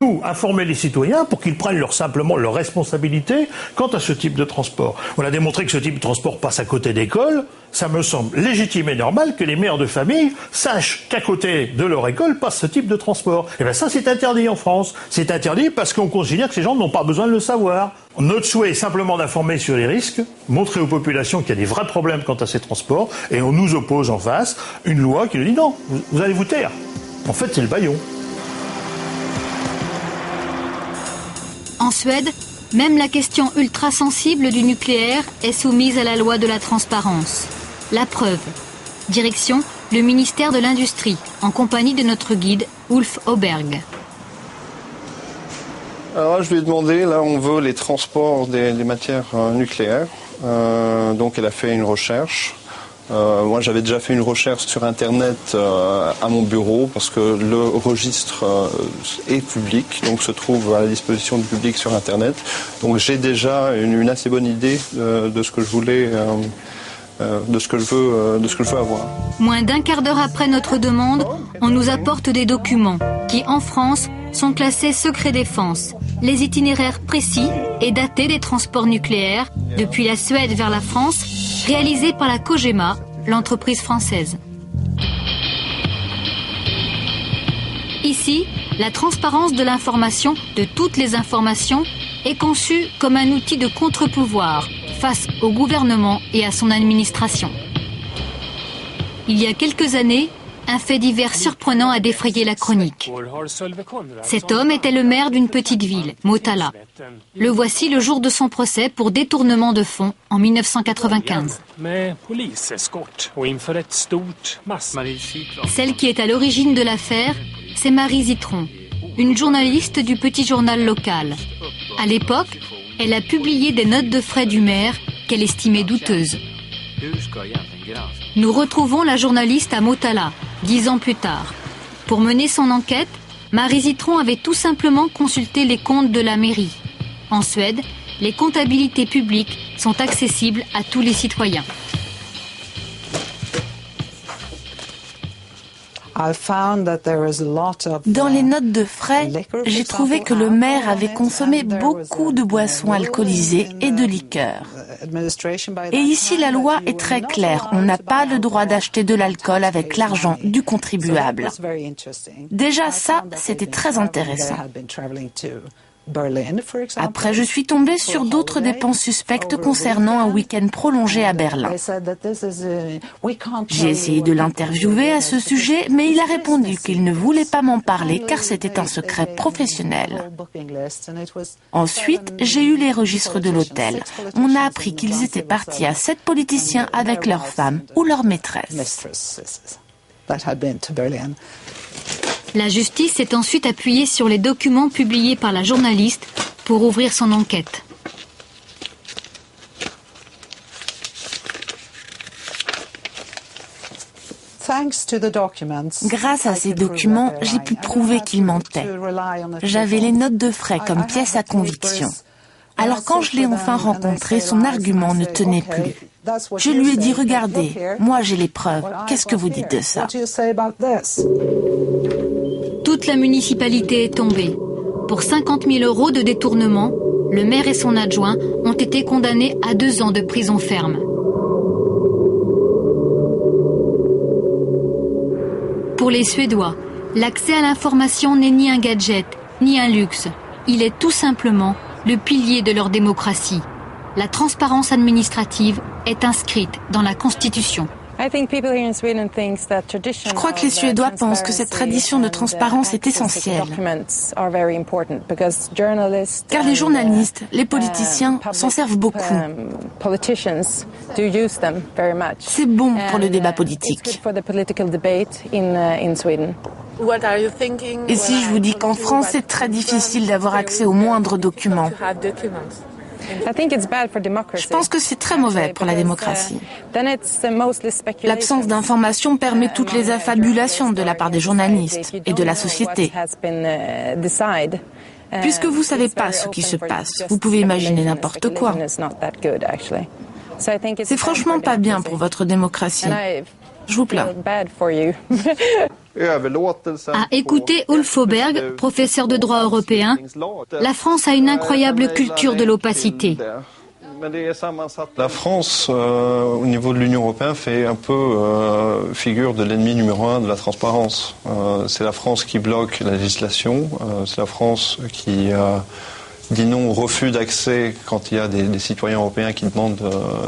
Nous, informer les citoyens pour qu'ils prennent simplement leurs responsabilités quant à ce type de transport. On a démontré que ce type de transport passe à côté d'écoles. Ça me semble légitime et normal que les mères de famille sachent qu'à côté de leur école passe ce type de transport. Et bien ça, c'est interdit en France. C'est interdit parce qu'on considère que ces gens n'ont pas besoin de le savoir. Notre souhait est simplement d'informer sur les risques, montrer aux populations qu'il y a des vrais problèmes quant à ces transports, et on nous oppose en face une loi qui nous dit non, vous allez vous taire. En fait, c'est le bâillon. En Suède, même la question ultra-sensible du nucléaire est soumise à la loi de la transparence. La preuve. Direction, le ministère de l'Industrie, en compagnie de notre guide, Ulf Åberg. Alors là, je lui ai demandé, là on veut les transports des matières nucléaires. Donc elle a fait une recherche. Moi j'avais déjà fait une recherche sur internet à mon bureau parce que le registre est public, donc se trouve à la disposition du public sur internet. Donc j'ai déjà une assez bonne idée de ce que je voulais, de ce que je veux avoir. Moins d'un quart d'heure après notre demande, on nous apporte des documents qui, en France, sont classés secret défense. Les itinéraires précis et datés des transports nucléaires depuis la Suède vers la France, réalisés par la Cogema, l'entreprise française. Ici, la transparence de l'information, de toutes les informations, est conçue comme un outil de contre-pouvoir face au gouvernement et à son administration. Il y a quelques années, un fait divers surprenant a défrayé la chronique. Cet homme était le maire d'une petite ville, Motala. Le voici le jour de son procès pour détournement de fonds en 1995. Celle qui est à l'origine de l'affaire, c'est Marie Zitron, une journaliste du petit journal local. À l'époque, elle a publié des notes de frais du maire qu'elle estimait douteuses. Nous retrouvons la journaliste à Motala, 10 ans plus tard. Pour mener son enquête, Marie Zitron avait tout simplement consulté les comptes de la mairie. En Suède, les comptabilités publiques sont accessibles à tous les citoyens. Dans les notes de frais, j'ai trouvé que le maire avait consommé beaucoup de boissons alcoolisées et de liqueurs. Et ici, la loi est très claire. On n'a pas le droit d'acheter de l'alcool avec l'argent du contribuable. Déjà, ça, c'était très intéressant. Après, je suis tombée sur d'autres dépenses suspectes concernant un week-end prolongé à Berlin. J'ai essayé de l'interviewer à ce sujet, mais il a répondu qu'il ne voulait pas m'en parler car c'était un secret professionnel. Ensuite, j'ai eu les registres de l'hôtel. On a appris qu'ils étaient partis à 7 politiciens avec leurs femmes ou leurs maîtresses. La justice s'est ensuite appuyée sur les documents publiés par la journaliste pour ouvrir son enquête. Grâce à ces documents, j'ai pu prouver qu'il mentait. J'avais les notes de frais comme pièce à conviction. Alors quand je l'ai enfin rencontré, son argument ne tenait plus. Je lui ai dit, regardez, moi j'ai les preuves, qu'est-ce que vous dites de ça ? Toute la municipalité est tombée. Pour 50 000 € de détournement, le maire et son adjoint ont été condamnés à 2 ans de prison ferme. Pour les Suédois, l'accès à l'information n'est ni un gadget, ni un luxe. Il est tout simplement le pilier de leur démocratie. La transparence administrative est inscrite dans la Constitution. Je crois que les Suédois pensent que cette tradition de transparence est essentielle. Car les journalistes, les politiciens s'en servent beaucoup. C'est bon pour le débat politique. Et si je vous dis qu'en France, c'est très difficile d'avoir accès aux moindres documents? Je pense que c'est très mauvais pour la démocratie. L'absence d'information permet toutes les affabulations de la part des journalistes et de la société. Puisque vous ne savez pas ce qui se passe, vous pouvez imaginer n'importe quoi. C'est franchement pas bien pour votre démocratie. Je vous plains. À écouter Ulf Åberg, professeur de droit européen, la France a une incroyable culture de l'opacité. La France, au niveau de l'Union européenne, fait un peu figure de l'ennemi numéro 1 de la transparence. C'est la France qui bloque la législation, c'est la France qui dit non au refus d'accès quand il y a des citoyens européens qui demandent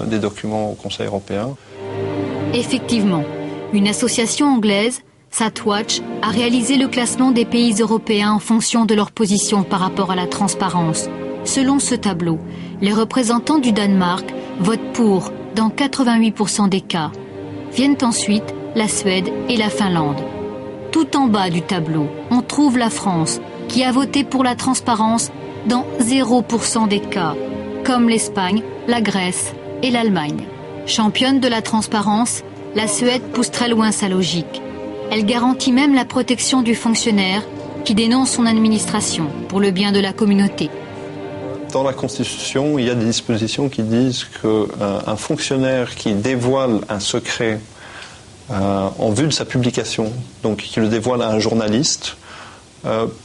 des documents au Conseil européen. Effectivement, une association anglaise, Satwatch, a réalisé le classement des pays européens en fonction de leur position par rapport à la transparence. Selon ce tableau, les représentants du Danemark votent pour dans 88% des cas. Viennent ensuite la Suède et la Finlande. Tout en bas du tableau, on trouve la France, qui a voté pour la transparence dans 0% des cas, comme l'Espagne, la Grèce et l'Allemagne. Championne de la transparence, la Suède pousse très loin sa logique. Elle garantit même la protection du fonctionnaire qui dénonce son administration pour le bien de la communauté. Dans la Constitution, il y a des dispositions qui disent qu'un fonctionnaire qui dévoile un secret en vue de sa publication, donc qui le dévoile à un journaliste,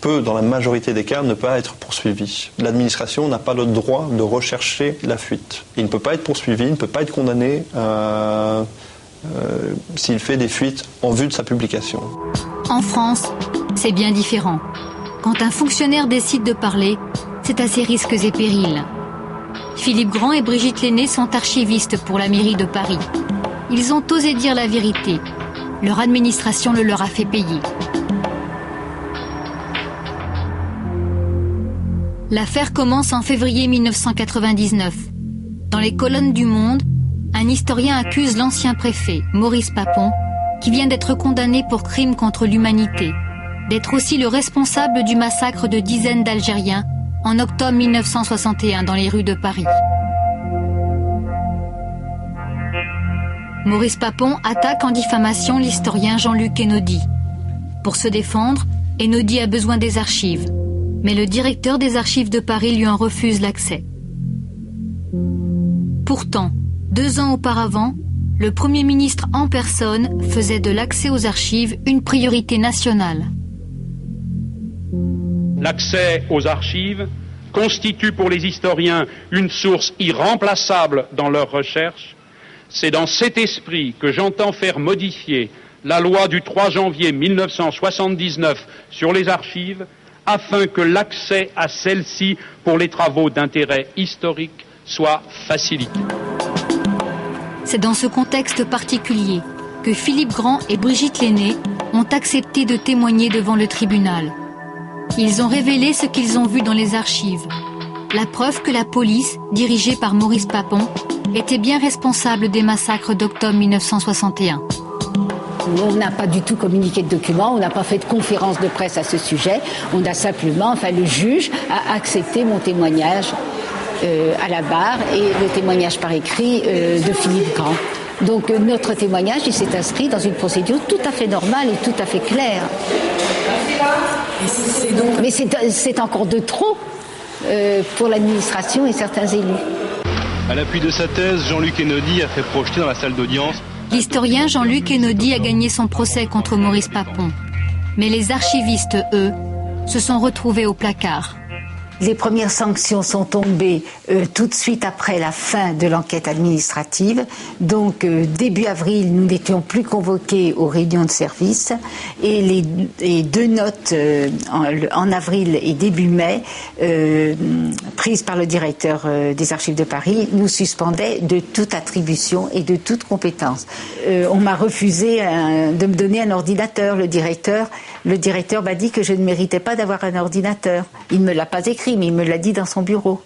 peut, dans la majorité des cas, ne pas être poursuivi. L'administration n'a pas le droit de rechercher la fuite. Il ne peut pas être poursuivi, il ne peut pas être condamné s'il fait des fuites en vue de sa publication. En France, c'est bien différent. Quand un fonctionnaire décide de parler, c'est à ses risques et périls. Philippe Grand et Brigitte Lenné sont archivistes pour la mairie de Paris. Ils ont osé dire la vérité. Leur administration le leur a fait payer. L'affaire commence en février 1999. Dans les colonnes du Monde, un historien accuse l'ancien préfet, Maurice Papon, qui vient d'être condamné pour crime contre l'humanité, d'être aussi le responsable du massacre de dizaines d'Algériens en octobre 1961 dans les rues de Paris. Maurice Papon attaque en diffamation l'historien Jean-Luc Einaudi. Pour se défendre, Einaudi a besoin des archives, mais le directeur des archives de Paris lui en refuse l'accès. Pourtant, 2 ans auparavant, le Premier ministre en personne faisait de l'accès aux archives une priorité nationale. L'accès aux archives constitue pour les historiens une source irremplaçable dans leurs recherches. C'est dans cet esprit que j'entends faire modifier la loi du 3 janvier 1979 sur les archives afin que l'accès à celles-ci pour les travaux d'intérêt historique soit facilité. C'est dans ce contexte particulier que Philippe Grand et Brigitte Lenné ont accepté de témoigner devant le tribunal. Ils ont révélé ce qu'ils ont vu dans les archives. La preuve que la police, dirigée par Maurice Papon, était bien responsable des massacres d'octobre 1961. On n'a pas du tout communiqué de documents, on n'a pas fait de conférence de presse à ce sujet. On a simplement, le juge a accepté mon témoignage à la barre et le témoignage par écrit de Philippe Grand. Donc notre témoignage, il s'est inscrit dans une procédure tout à fait normale et tout à fait claire. Mais c'est encore de trop pour l'administration et certains élus. À l'appui de sa thèse, Jean-Luc Einaudi a fait projeter dans la salle d'audience. L'historien Jean-Luc Einaudi a gagné son procès contre Maurice Papon. Mais les archivistes, eux, se sont retrouvés au placard. Les premières sanctions sont tombées tout de suite après la fin de l'enquête administrative. Donc début avril, nous n'étions plus convoqués aux réunions de service et les 2 notes en avril et début mai prises par le directeur des archives de Paris nous suspendaient de toute attribution et de toute compétence. On m'a refusé de me donner un ordinateur. Le directeur m'a dit que je ne méritais pas d'avoir un ordinateur. Il ne me l'a pas écrit, mais il me l'a dit dans son bureau.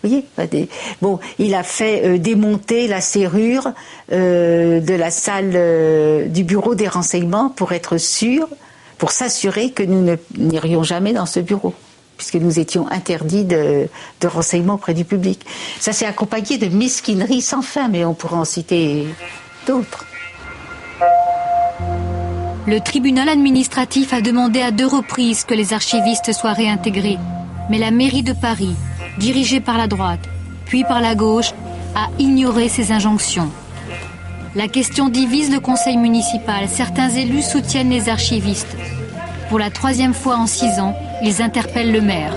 Vous voyez ? Bon, il a fait démonter la serrure de la salle du bureau des renseignements pour être sûr, pour s'assurer que nous n'irions jamais dans ce bureau, puisque nous étions interdits de renseignements auprès du public. Ça s'est accompagné de mesquineries sans fin, mais on pourra en citer d'autres. Le tribunal administratif a demandé à 2 reprises que les archivistes soient réintégrés. Mais la mairie de Paris, dirigée par la droite, puis par la gauche, a ignoré ces injonctions. La question divise le conseil municipal. Certains élus soutiennent les archivistes. Pour la 3e fois en 6 ans, ils interpellent le maire.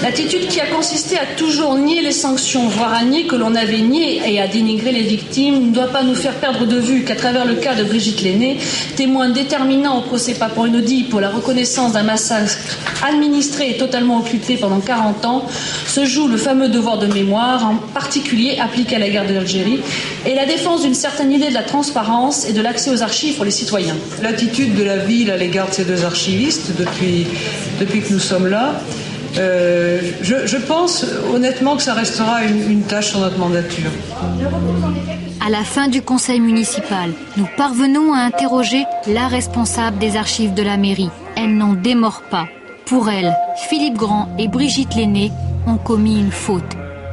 L'attitude qui a consisté à toujours nier les sanctions, voire à nier que l'on avait nié et à dénigrer les victimes, ne doit pas nous faire perdre de vue qu'à travers le cas de Brigitte Lenné, témoin déterminant au procès Papo-Ennodi pour la reconnaissance d'un massacre administré et totalement occulté pendant 40 ans, se joue le fameux devoir de mémoire, en particulier appliqué à la guerre d'Algérie, et la défense d'une certaine idée de la transparence et de l'accès aux archives pour les citoyens. L'attitude de la ville à l'égard de ces 2 archivistes, depuis que nous sommes là, je pense honnêtement que ça restera une tâche sur notre mandature. À la fin du conseil municipal, nous parvenons à interroger la responsable des archives de la mairie. Elle n'en démord pas. Pour elle, Philippe Grand et Brigitte Lenné ont commis une faute.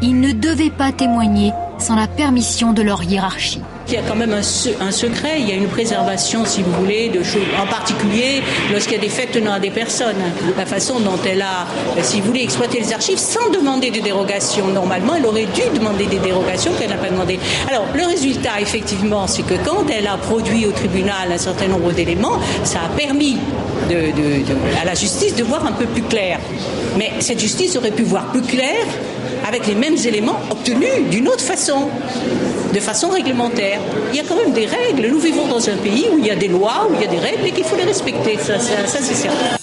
Ils ne devaient pas témoigner sans la permission de leur hiérarchie. Il y a quand même un secret, il y a une préservation, si vous voulez, de choses, en particulier lorsqu'il y a des faits tenant à des personnes. La façon dont elle a, si vous voulez, exploité les archives sans demander de dérogation. Normalement, elle aurait dû demander des dérogations qu'elle n'a pas demandé. Alors, le résultat, effectivement, c'est que quand elle a produit au tribunal un certain nombre d'éléments, ça a permis à la justice de voir un peu plus clair. Mais cette justice aurait pu voir plus clair avec les mêmes éléments obtenus d'une autre façon, de façon réglementaire. Il y a quand même des règles. Nous vivons dans un pays où il y a des lois, où il y a des règles et qu'il faut les respecter. Ça c'est certain.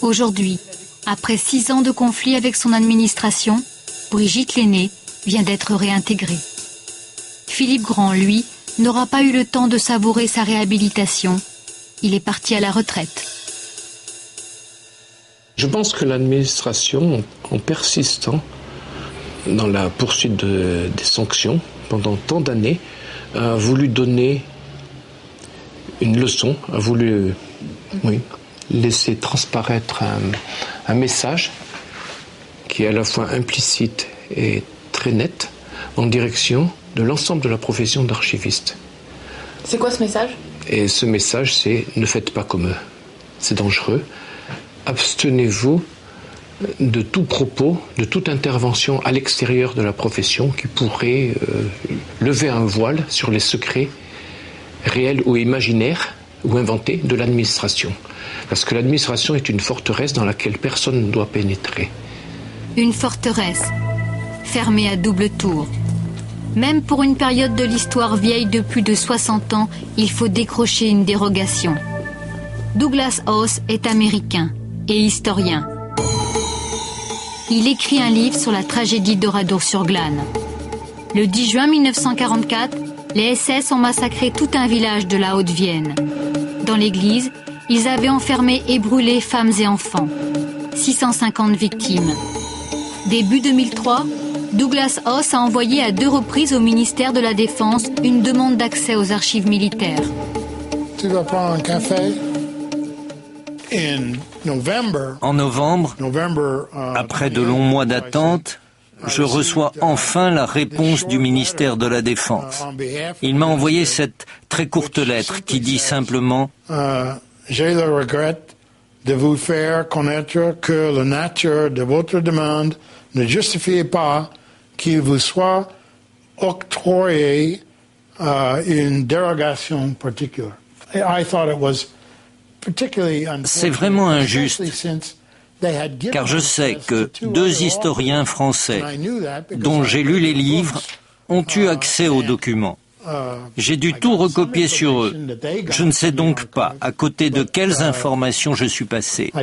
Aujourd'hui, après 6 ans de conflit avec son administration, Brigitte Lenné vient d'être réintégrée. Philippe Grand, lui, n'aura pas eu le temps de savourer sa réhabilitation. Il est parti à la retraite. Je pense que l'administration, en persistant dans la poursuite des sanctions pendant tant d'années, a voulu donner une leçon, a voulu laisser transparaître un message qui est à la fois implicite et très net en direction de l'ensemble de la profession d'archiviste. C'est quoi ce message ? Et ce message, c'est « ne faites pas comme eux, c'est dangereux ». Abstenez-vous de tout propos, de toute intervention à l'extérieur de la profession qui pourrait lever un voile sur les secrets réels ou imaginaires ou inventés de l'administration. Parce que l'administration est une forteresse dans laquelle personne ne doit pénétrer. Une forteresse, fermée à double tour. Même pour une période de l'histoire vieille de plus de 60 ans, il faut décrocher une dérogation. Douglas Hauss est américain et historien. Il écrit un livre sur la tragédie d'Oradour-sur-Glane. Le 10 juin 1944, les SS ont massacré tout un village de la Haute-Vienne. Dans l'église, ils avaient enfermé et brûlé femmes et enfants. 650 victimes. Début 2003, Douglas Hauss a envoyé à 2 reprises au ministère de la Défense une demande d'accès aux archives militaires. Tu vas prendre un café? En novembre, après de longs mois d'attente, je reçois enfin la réponse du ministère de la Défense. Il m'a envoyé cette très courte lettre qui dit simplement « J'ai le regret de vous faire connaître que la nature de votre demande ne justifie pas qu'il vous soit octroyé une dérogation particulière. » I thought it was c'est vraiment injuste, car je sais que 2 historiens français, dont j'ai lu les livres, ont eu accès aux documents. J'ai dû tout recopier sur eux. Je ne sais donc pas à côté de quelles informations je suis passé.